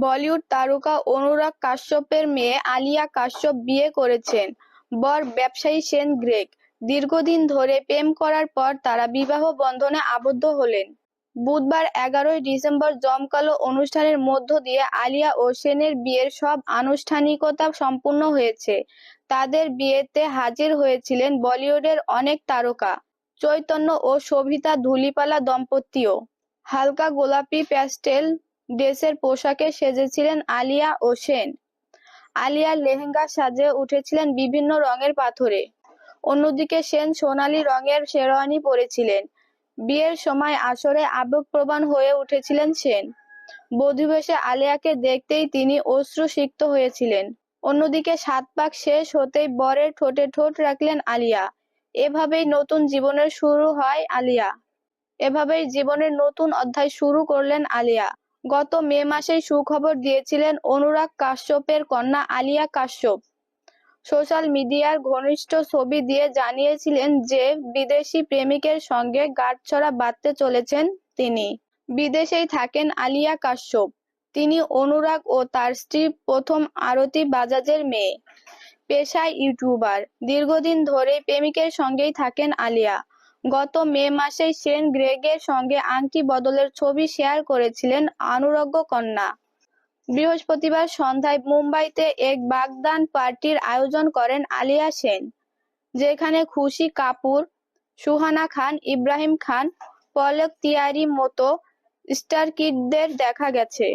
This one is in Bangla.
বলিউড তারকা অনুরাগ কাশ্যপের মেয়ে আলিয়া কাশ্যপ বিয়ে করেছেন বর ব্যবসায়ী শেন গ্রেগ। দীর্ঘদিন ধরে প্রেম করার পর তারা বিবাহ বন্ধনে আবদ্ধ হলেন। বুধবার 11ই ডিসেম্বর জমকালো অনুষ্ঠানের মধ্য দিয়ে আলিয়া ও শেনের বিয়ের সব আনুষ্ঠানিকতা সম্পূর্ণ হয়েছে। তাদের বিয়েতে হাজির হয়েছিলেন বলিউডের অনেক তারকা, চৈতন্য ও শোভিতা ধূলিপালা দম্পতিও। হালকা গোলাপি প্যাস্টেল ড্রেসের পোশাকে সেজেছিলেন আলিয়া ও শেন। আলিয়ার লেহেঙ্গা সাজে উঠেছিলেন বিভিন্ন রঙের পাথরে। অন্যদিকে শেন সোনালী রঙের শেরওয়ানি পরেছিলেন। বিয়ের সময় আসরে আবেগপ্রবণ হয়ে উঠেছিলেন শেন। বধূবেশে আলিয়াকে দেখতেই তিনি অশ্রুসিক্ত হয়েছিলেন। অন্যদিকে 7 পাক শেষ হতেই বরের ঠোঁটে ঠোঁট রাখলেন আলিয়া। এভাবেই নতুন জীবনের শুরু হয় আলিয়া। এভাবেই জীবনের নতুন অধ্যায় শুরু করলেন আলিয়া। গত মে মাসেই সুখবর দিয়েছিলেন অনুরাগ কাশ্যপের কন্যা আলিয়া কাশ্যপ। সোশ্যাল মিডিয়ার ঘনিষ্ঠ ছবি দিয়ে জানিয়েছিলেন যে বিদেশি প্রেমিকের সঙ্গে গাঁটছড়া বাঁধতে চলেছেন তিনি। বিদেশেই থাকেন আলিয়া কাশ্যপ। তিনি অনুরাগ ও তার স্ত্রী প্রথম আরতি বাজাজের মেয়ে। পেশায় ইউটিউবার। দীর্ঘদিন ধরেই প্রেমিকের সঙ্গেই থাকেন আলিয়া। গত মে মাসেই শেন গ্রেগের সঙ্গে আংটি বদলের ছবি শেয়ার করেছিলেন অনুরাগ কন্যা। বৃহস্পতিবার সন্ধ্যায় মুম্বাইতে এক বাগদান পার্টির আয়োজন করেন আলিয়া শেন, যেখানে খুশি কাপুর, সুহানা খান, ইব্রাহিম খান, পলক তিয়ারির মতো স্টার কিডদের দেখা গেছে।